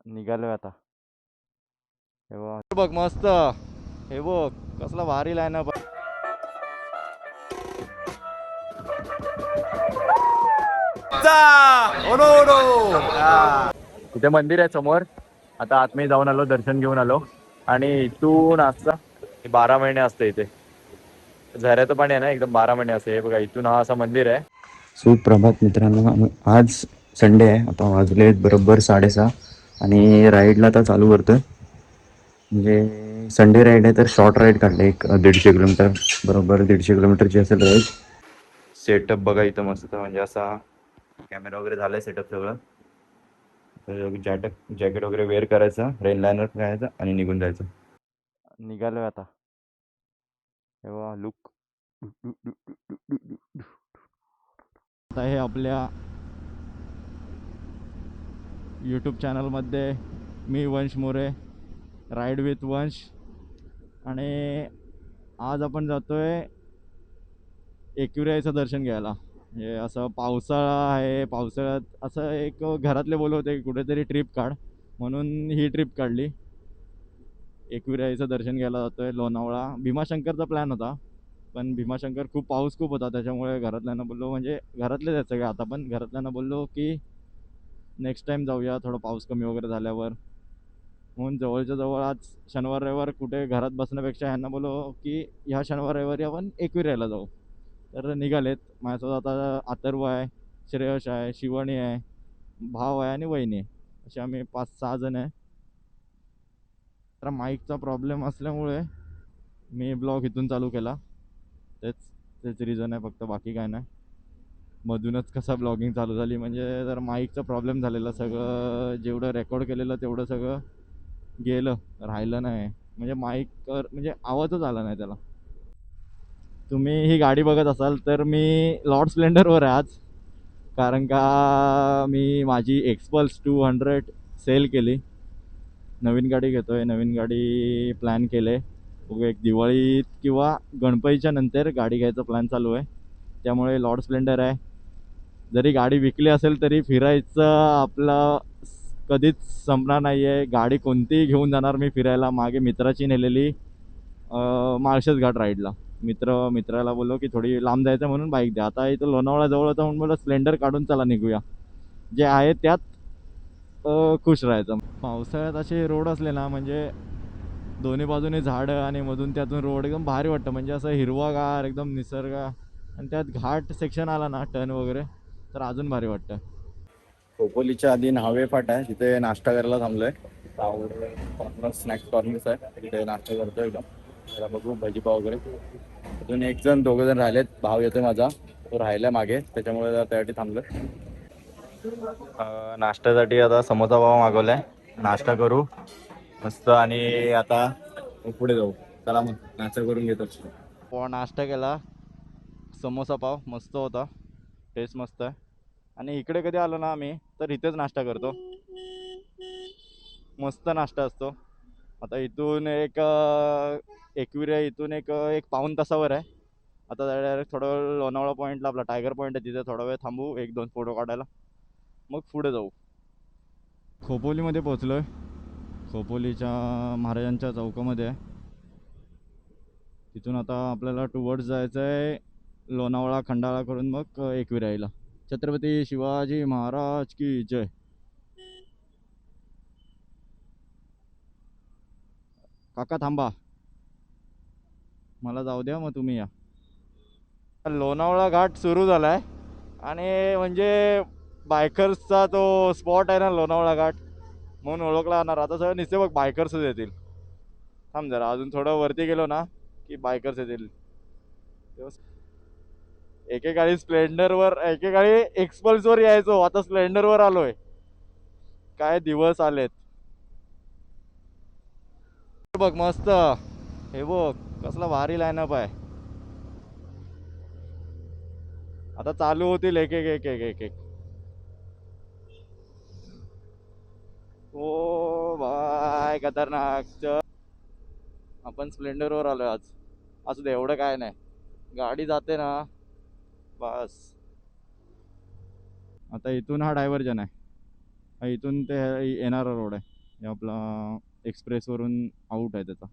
निघालोय आता. हे बघ मस्त. हे बघ कसला भारी लाईनअप. इथे मंदिर आहे समोर. आता आतमध्ये जाऊन आलो, दर्शन घेऊन आलो. आणि इथून असं 12 महिने असते इथे. झऱ्याचं पाणी आहे ना, एकदम 12 महिने असते. हे बघा, इथून हा असं मंदिर आहे. सुप्रभात मित्रांनो, आज संडे आहे. आता वाजले बरोबर 6:30 आणि राईडला आता चालू करतोय. म्हणजे संडे राईड आहे तर शॉर्ट राईड काढले, एक 150 किलोमीटर, बरोबर 150 किलोमीटरची असेल राईड. सेटअप बघा इथं मस्त, म्हणजे असा कॅमेरा वगैरे झालाय सेटअप सगळं. जॅकेट वगैरे वेअर करायचं, रेन लायनर घ्यायचं आणि निघून जायचं. निघालोय आता. हे बघ लुक. आता हे आपल्या यूट्यूब चॅनलमध्ये मी वंश मोरे, राईड विथ वंश. आणि आज आपण जातोय एकविराईचं दर्शन घ्यायला. म्हणजे असं पावसाळा आहे, पावसाळ्यात असं एक घरातले बोलवते की कुठेतरी ट्रिप काढ, म्हणून ही ट्रिप काढली. एकविराईचं दर्शन घ्यायला जातोय लोणावळा. भीमाशंकरचा प्लॅन होता, पण भीमाशंकर पाऊस खूप होता, त्याच्यामुळे घरातल्यांना बोललो, म्हणजे घरातलेच आहेत सगळे आता, पण घरातल्यांना बोललो की नेक्स्ट टाईम जाऊया थोडं पाऊस कमी वगैरे झाल्यावर. म्हणून जवळच्या जवळ आज शनिवार रविवार कुठे घरात बसण्यापेक्षा ह्यांना बोललो की ह्या शनिवार रविवारी आपण एकविरायला जाऊ. तर निघालेत. माझ्यासोबत आता अथर्व आहे, श्रेयश आहे, शिवानी आहे, भाव आहे आणि वहिनी आहे. असे आम्ही 5-6 जण आहे. तर माईकचा प्रॉब्लेम असल्यामुळे मी ब्लॉग इथून चालू केला. तेच तेच रिझन आहे फक्त, बाकी काय नाही. मधूनच कसा ब्लॉगिंग चालू झाली, म्हणजे जर माईकचा प्रॉब्लेम झालेला, सगळं जेवढं रेकॉर्ड केलेलं तेवढं सगळं गेलं, राहिलं नाही. म्हणजे माईक म्हणजे आवाजच आला नाही त्याला. तुम्ही ही गाडी बघत असाल तर मी लॉर्ड स्प्लेंडरवर आहे आज, कारण का मी माझी एक्सपल्स 200 सेल केली. नवीन गाडी घेतोय, नवीन गाडी प्लॅन केले. बघू, एक दिवाळीत किंवा गणपतीच्या नंतर गाडी घ्यायचा प्लॅन चालू आहे. त्यामुळे लॉर्ड स्प्लेंडर आहे. जरी गाडी विकली असेल तरी फिरायचं आपलं कधीच संपणार नाही आहे. गाडी कोणतीही घेऊन जाणार मी फिरायला. मागे मित्राची नेलेली माळशेज घाट राईडला. मित्राला बोललो की थोडी लांब जायचं म्हणून बाईक द्या. आता इथं लोणावळा जवळ होता म्हणून बोललो स्प्लेंडर काढून चला निघूया, जे आहे त्यात खुश राहायचं. पावसाळ्यात असे रोड असले ना, म्हणजे दोन्ही बाजूने झाडं आणि मधून त्यातून रोड, एकदम भारी वाटतं. म्हणजे असं हिरवागार एकदम निसर्ग, आणि त्यात घाट सेक्शन आला ना, टर्न वगैरे, तर अजून भारी वाटतं. खोपोलीच्या आधी न्हावे फाटा आहे, तिथे नाश्ता करायला थांबलोय. कॉर्नर स्नॅक्स कॉर्नर्स आहे, तिथे नाश्ता करतोय एकदम. त्याला बघू भजीपाव वगैरे. अजून एक जण 2 जण राहिलेत. भाव येतोय माझा, तो राहिला मागे, त्याच्यामुळे त्यासाठी थांबलोय. नाश्त्यासाठी आता समोसा पाव मागवलाय, नाश्ता करू मस्त आणि आता पुढे जाऊ. चला मग नाश्ता करून घेतो. नाश्ता केला, समोसा पाव मस्त होता, टेस्ट मस्त आहे. आणि इकडे कधी आलो ना आम्ही तर इथेच नाश्ता करतो, मस्त नाश्ता असतो. आता इथून एकविरा इथून एक पाऊण तासावर आहे. आता डायरेक्ट थोडं लोणावळा पॉईंटला, आपला टायगर पॉईंट आहे, तिथे थोडा वेळ थांबू, 1-2 फोटो काढायला, मग पुढे जाऊ. खोपोलीमध्ये पोचलो आहे. खोपोलीच्या महाराजांच्या चौकामध्ये आहे. तिथून आता आपल्याला टुवर्ड्स जायचं आहे लोणावळा खंडाळा करून मग एकविराईला. छत्रपती शिवाजी महाराज की जय. काका थांबा, मला जाऊ द्या, मग तुम्ही या. लोणावळा घाट सुरू झाला आहे, आणि म्हणजे बायकर्सचा तो स्पॉट आहे ना लोणावळा घाट, म्हणून ओळखला जाणार. आता सगळं नुसते बघ बायकर्सच येतील. थांब जरा, अजून थोडं वरती गेलो ना की बायकर्स येतील. एकेकाळी स्प्लेंडरवर, एकेकाळी एक्सपल्सवर यायचो, आता स्प्लेंडरवर आलोय. काय दिवस आलेत. बघ मस्त. हे बघ कसला भारी लाईनअप आहे. आता चालू होतील एक एक एक एक एक एक. ओ बाय खतरनाक. आपण स्प्लेंडरवर आलोय आज. असू दे, एवढं काय नाही, गाडी जाते ना बस. आता इथून हा डायव्हर्जन आहे, इथून ते येणारा रोड आहे. हे आपला एक्सप्रेसवरून आउट आहे त्याचा.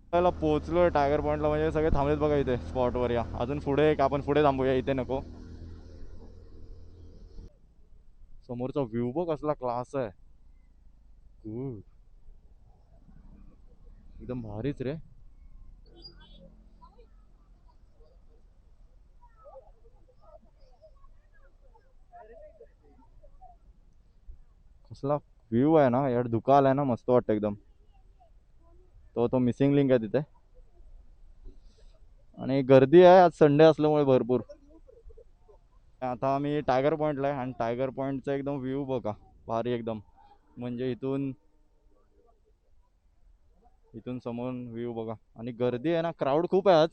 आपल्याला पोहोचलोय टायगर पॉईंटला, म्हणजे सगळे थांबलेत बघा इथे स्पॉटवर. या अजून पुढे एक आपण पुढे थांबूया, इथे नको. समोरचा व्ह्यू बघ कसला क्लास आहे. एकदम भारीच रे. कसला व्ह्यू आहे ना यार, धुका आलाय ना, मस्त वाटतं एकदम. तो मिसिंग लिंक आहे तिथे. आणि गर्दी आहे आज संडे असल्यामुळे भरपूर. आता आम्ही टायगर पॉईंटला आहे आणि टायगर पॉईंटचा एकदम व्ह्यू बघा, भारी एकदम. म्हणजे इथून समोर व्ह्यू बघा. आणि गर्दी आहे ना, क्राऊड खूप आहे आज,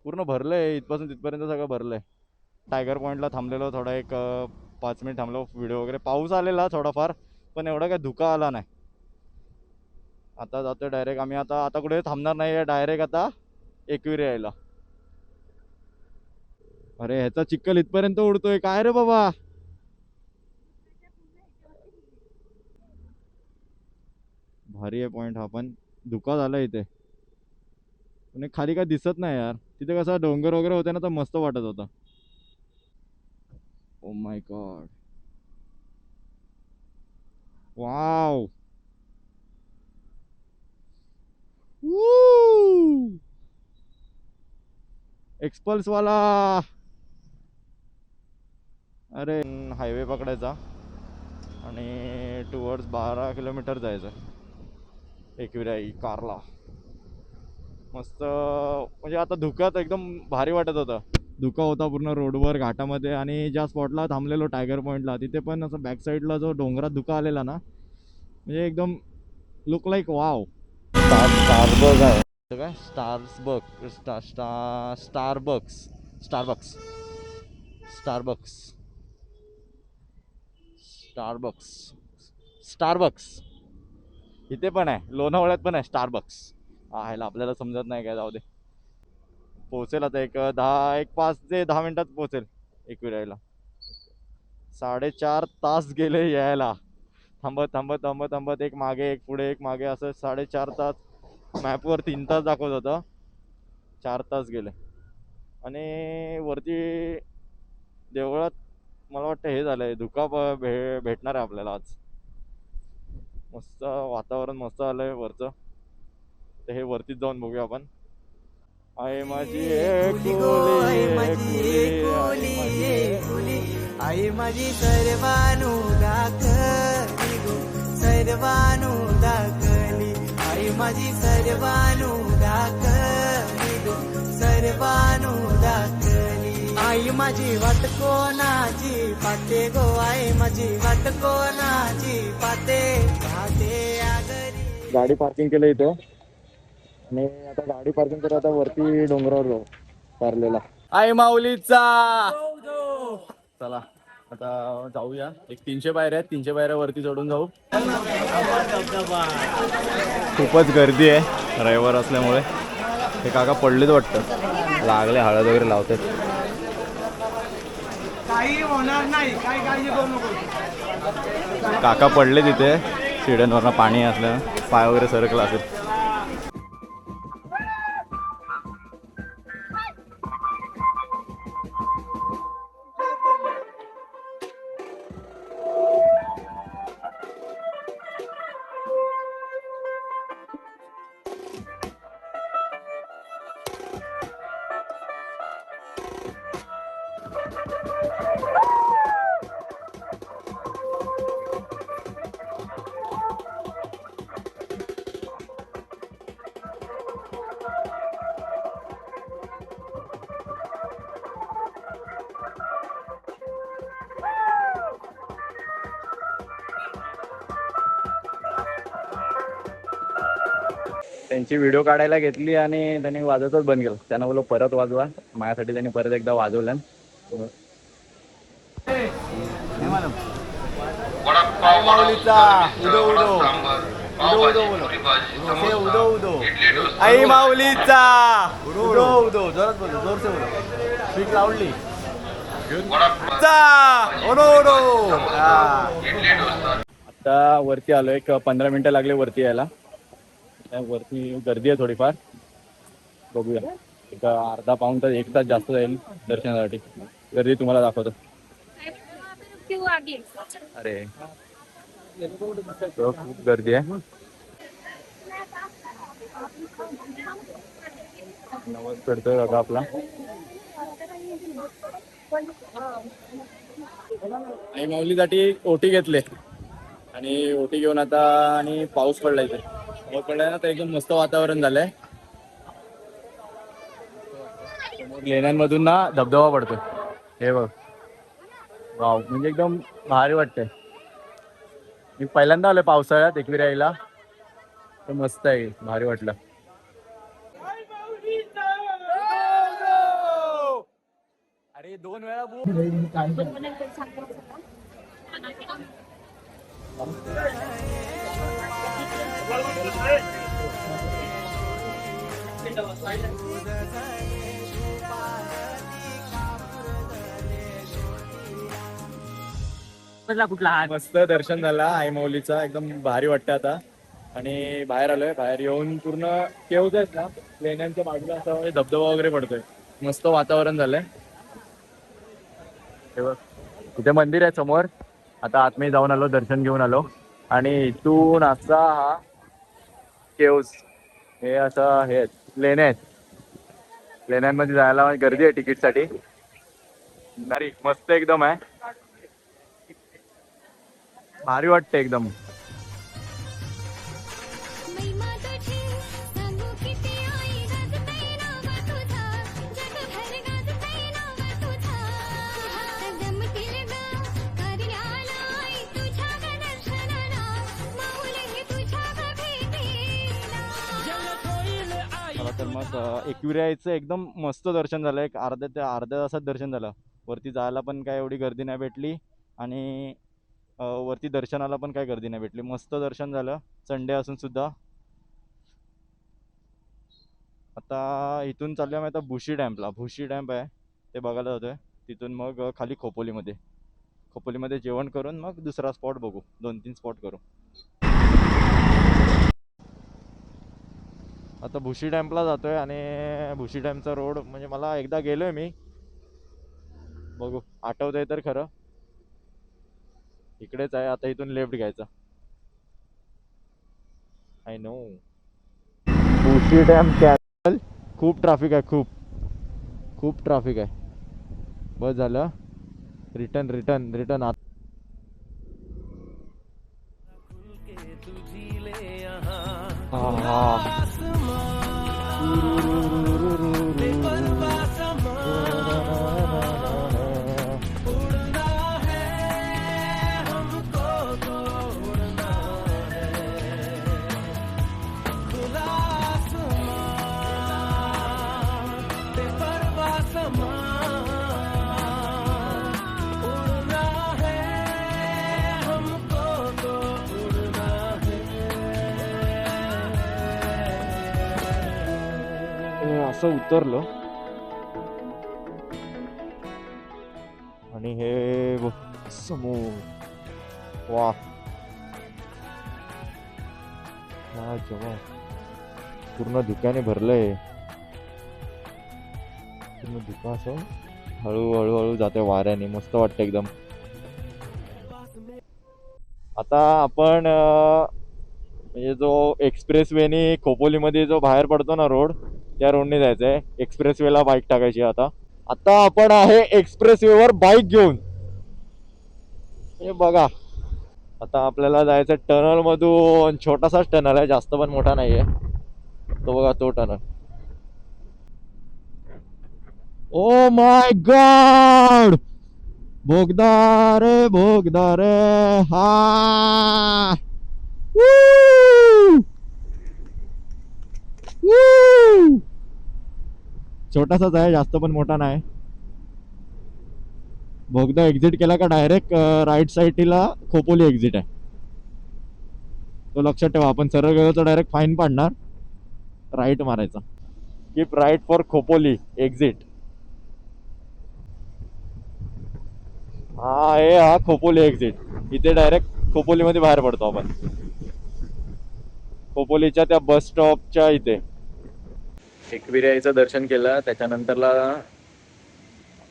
पूर्ण भरलंय. इथपासून तिथपर्यंत सगळं भरलंय. टायगर पॉईंटला थांबलेलो थोडा, एक 5 मिनिट थांबलो व्हिडिओ वगैरे. पाऊस आलेला थोडाफार, पण एवढा काय धुका आला नाही. आता जातो डायरेक्ट आम्ही. आता कुठे थांबणार नाही, डायरेक्ट आता एकविरा यायला. अरे ह्याचा चिक्कल इथपर्यंत उडतोय काय रे बाबा. भारी आहे पॉइंट हा, पण धुका झाला इथे. पण खाली काय दिसत नाही यार. तिथे कसं डोंगर वगैरे होते ना, तर मस्त वाटत होतं. Oh my God, wow. XPulse वाला. अरे हायवे पकडायचा आणि टुवर्ड्स 12 किलोमीटर जायचं एकविराई कारला. मस्त. म्हणजे आता धुक्यात एकदम भारी वाटत होतं. धुका होता पूर्ण रोडवर घाटामध्ये. आणि ज्या स्पॉटला थांबलेलो टायगर पॉईंटला, तिथे पण असं बॅक साईडला जो डोंगरात धुका आलेला ना, म्हणजे एकदम लुक लाईक वाव. स्टारबक्स आहे काय, स्टारबक्स. इथे पण आहे, लोणावळ्यात पण आहे स्टारबक्स. ह्याला आपल्याला समजत नाही काय, जाऊ दे. पोहोचेल आता एक 5 ते 10 मिनिटात पोहोचेल एकविरायला. 4.5 तास गेले यायला, थांबत थांबत थांबत थांबत. एक मागे एक पुढे एक मागे, असं 4.5 तास. मॅपवर 3 तास दाखवत होतं, 4 तास गेले. आणि वरती देवळात मला वाटतं हे झालंय, धुका भेटणार आहे आपल्याला आज. मस्त वातावरण मस्त आलंय वरचं. तर हे वरतीच जाऊन बघूया आपण. आई माझी आई माझी सर्वानु दाखली गो, सर्वानु दाखली. आई माझी सर्वानु दाखली गो, सर्वानु दाखली. आई माझी वाट कोणाची पाते गो, आई माझी वाट कोणाची पाते पाते आगरी. गाडी पार्किंग केलं इथं. आणि आता गाडी पार्किंग करू, आता वरती डोंगरावर जाऊ पारलेला. आई माऊलीचा. चला आता जाऊया. एक 300 पायऱ्या आहेत, 300 पायऱ्या वरती चढून जाऊ. खूपच गर्दी आहे रविवार असल्यामुळे. हे काका पडलेच वाटतं, लागले, हळद वगैरे लावतात. काही होणार नाही, काही काळजी करू नको. काका पडले तिथे शिड्यांवरनं, पाणी असलं, पाय वगैरे सरकला असेल. त्यांची व्हिडिओ काढायला घेतली आणि त्यांनी वाजवतच बंद केलं. त्यांना बोललो परत वाजवा. माझ्यासाठी त्यांनी परत एकदा वाजवलं. आई माऊलीचा. उदो उदो, जोरात बोलो, जोरसे बोलो. Speak loudly. आता वरती आलो, एक 15 मिनिटं लागले वरती यायला. वरती गर्दी आहे थोडीफार, बघूया. एक अर्धा पाऊण तास, 1 तास जास्त जाईल दर्शनासाठी. गर्दी तुम्हाला दाखवतो. अरे खूप गर्दी आहे. नवस करतोय बघा आपला. आई माऊलीसाठी ओटी घेतले आणि ओटी घेऊन आता, आणि पाऊस पडला इथे. पाऊस पडलाय ना, तर एकदम मस्त वातावरण झालंय. लेण्यांमधून ना धबधबा पडतोय, हे बघ. वाव, म्हणजे एकदम भारी वाटतंय. मी पहिल्यांदा आलोय पावसाळ्यात एकविराईला, तर मस्त आहे, भारी वाटलं. अरे 2 वेळा कुठला मस्त दर्शन झाला आई माऊलीचा, एकदम भारी वाटतं आता. आणि बाहेर आलोय, बाहेर येऊन पूर्ण केव्ज आहेत ना, लेण्यांच्या बाजूला असं धबधबा वगैरे पडतोय. मस्त वातावरण झालंय. इथे मंदिर आहे समोर. आता आतमध्ये जाऊन आलो, दर्शन घेऊन आलो. आणि इथून असा हा केव्ज, हे असं हे लेण्या आहेत. लेण्यांमध्ये जायला गर्दी आहे तिकीटसाठी. भारी मस्त एकदम आहे, भारी वाटतं एकदम. तर मग एकविराईचं एकदम मस्त दर्शन झालं. एक अर्ध्या तासात दर्शन झालं. वरती जायला पण काय एवढी गर्दी नाही भेटली, आणि वरती दर्शनाला पण काय गर्दी नाही भेटली. मस्त दर्शन झालं, संडे असून सुद्धा. आता इथून चाललो आहे आता भुशी डॅम्पला. भुशी डॅम्प आहे ते बघायला जातोय. तिथून मग खाली खोपोलीमध्ये जेवण करून मग दुसरा स्पॉट बघू. 2-3 स्पॉट करू. आता भुशी डॅम्पला जातोय, आणि भुशी डॅमचा रोड म्हणजे मला एकदा गेलोय मी, बघू आठवतंय तर खरं. इकडेच आहे. आता इथून लेफ्ट घ्यायचा. I know. Bhushi dam castle. खूप ट्रॅफिक आहे, खूप ट्रॅफिक आहे. बस झालं. रिटर्न आत. असं उतरलो, आणि हे समोर वा जेव्हा पूर्ण धुक्याने भरलंय. पूर्ण धुका असं हळूहळू जाते वाऱ्याने. मस्त वाटतं एकदम. आता आपण म्हणजे जो एक्सप्रेस वेने खोपोलीमध्ये जो बाहेर पडतो ना रोड, त्या रोडने जायचं आहे. एक्सप्रेस वेला बाईक टाकायची. आता आपण आहे एक्सप्रेस वेवर बाईक घेऊन. हे बघा, आता आपल्याला जायचं टनल मधून. छोटासाच टनल आहे, जास्त पण मोठा नाहीये तो. बघा तो टनल. ओ माय गॉड, बोगदा रे हा. छोटासाच आहे, जास्त पण मोठा नाही. बोगदा एक्झिट केला का डायरेक्ट राईट साईडला खोपोली एक्झिट आहे. तो लक्षात ठेवा. आपण सरळ गेलो तर डायरेक्ट फाईन पाडणार. राईट मारायचा. Keep right for Khopoli exit. हा खोपोली एक्झिट. इथे डायरेक्ट खोपोलीमध्ये बाहेर पडतो आपण, खोपोलीच्या त्या बस स्टॉपच्या इथे. एकविराईचं दर्शन केलं, त्याच्यानंतरला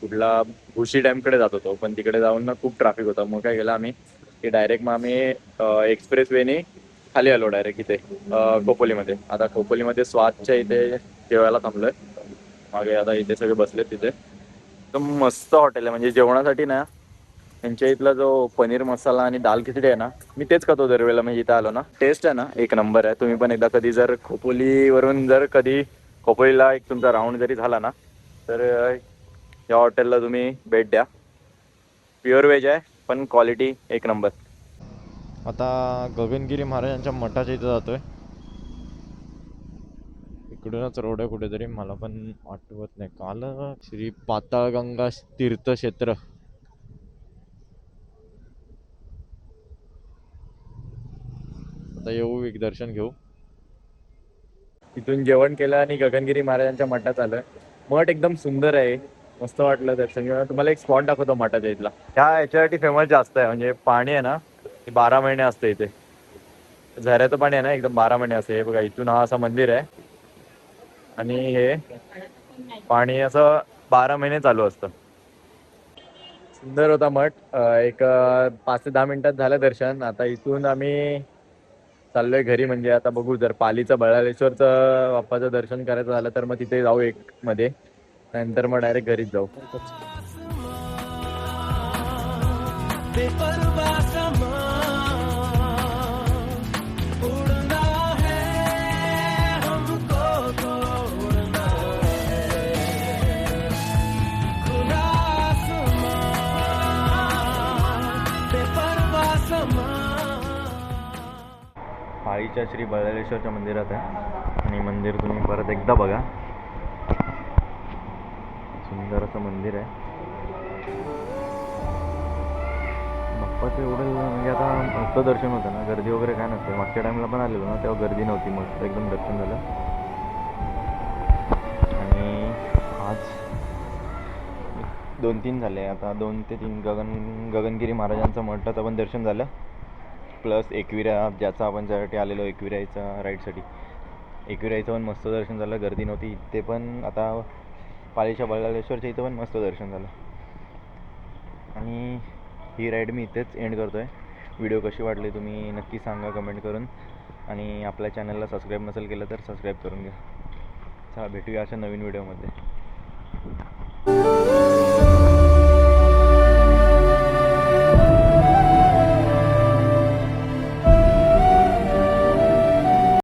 कुठला भुशी डॅमकडे जात होतो, पण तिकडे जाऊन ना खूप ट्रॅफिक होता. मग काय केलं आम्ही की डायरेक्ट मग आम्ही एक्सप्रेस वेने खाली आलो डायरेक्ट इथे खोपोलीमध्ये. आता खोपोलीमध्ये स्वादच्या इथे जेवायला थांबलोय. मागे आता इथे सगळे बसलेत तिथे. एकदम मस्त हॉटेल आहे, म्हणजे जेवणासाठी ना त्यांच्या इथला जो पनीर मसाला आणि दाल खिचडी आहे ना, मी तेच खातो दरवेळेला म्हणजे इथं आलो ना. टेस्ट आहे ना एक नंबर आहे. तुम्ही पण एकदा कधी जर खोपोलीवरून जर कधी खोपोलीला एक तुमचा राऊंड जरी झाला ना, तर या हॉटेलला तुम्ही भेट द्या. प्युअर व्हेज आहे, पण क्वालिटी एक नंबर. आता गगनगिरी महाराजांच्या मठाच्या इथं जातोय. इकडूनच रोड आहे कुठेतरी, मला पण आठवत नाही. काल श्री पाताळगंगा तीर्थक्षेत्र. आता येऊ, एक दर्शन घेऊ. तिथून जेवण केलं आणि गगनगिरी महाराजांच्या मठात आलं. मठ एकदम सुंदर आहे, मस्त वाटलं दर्शन घेऊन. तुम्हाला एक स्पॉट दाखवतो मठाच्या इथला. ह्या याच्यासाठी फेमस जास्त आहे, म्हणजे पाणी आहे ना 12 महिने असते इथे. झऱ्याचं पाणी आहे ना एकदम 12 महिने असते. हे बघा, इथून हा असं मंदिर आहे आणि हे पाणी असं 12 महिने चालू असतं. सुंदर होता मठ. एक 5 ते 10 मिनिटात झालं दर्शन. आता इथून आम्ही चाललोय घरी. म्हणजे आता बघू, जर पालीचं बळाळेश्वरचं बाप्पाचं दर्शन करायचं झालं तर मग तिथे जाऊ एक मध्ये, नंतर मग डायरेक्ट घरीच जाऊ. पाळीच्या श्री बळाळेश्वरच्या मंदिरात आहे आणि मंदिर तुम्ही परत एकदा बघा. सुंदर असं मंदिर आहे. बाप्पाचं एवढं म्हणजे आता मस्त दर्शन होतं ना, गर्दी वगैरे काय नसते. मागच्या टाईमला पण आलेलो ना तेव्हा गर्दी नव्हती, मस्त एकदम दर्शन झालं. आणि आज 2-3 झाले, आता 2 ते 3 गगनगिरी महाराजांचं मठाचं पण दर्शन झालं, प्लस एकविरा ज्याचा आपण ज्यासाठी आलेलो एकविराईचा राईडसाठी, एकविराईचं पण मस्त दर्शन झालं. गर्दी नव्हती इथे पण. आता पालीच्या बळाळेश्वरच्या इथं पण मस्त दर्शन झालं. आणि ही राईड मी इथेच एंड करतो आहे. व्हिडिओ कशी वाटली तुम्ही नक्की सांगा कमेंट करून. आणि आपल्या चॅनलला सबस्क्राईब नसेल केलं तर सबस्क्राईब करून घ्या. चला भेटूया अशा नवीन व्हिडिओमध्ये.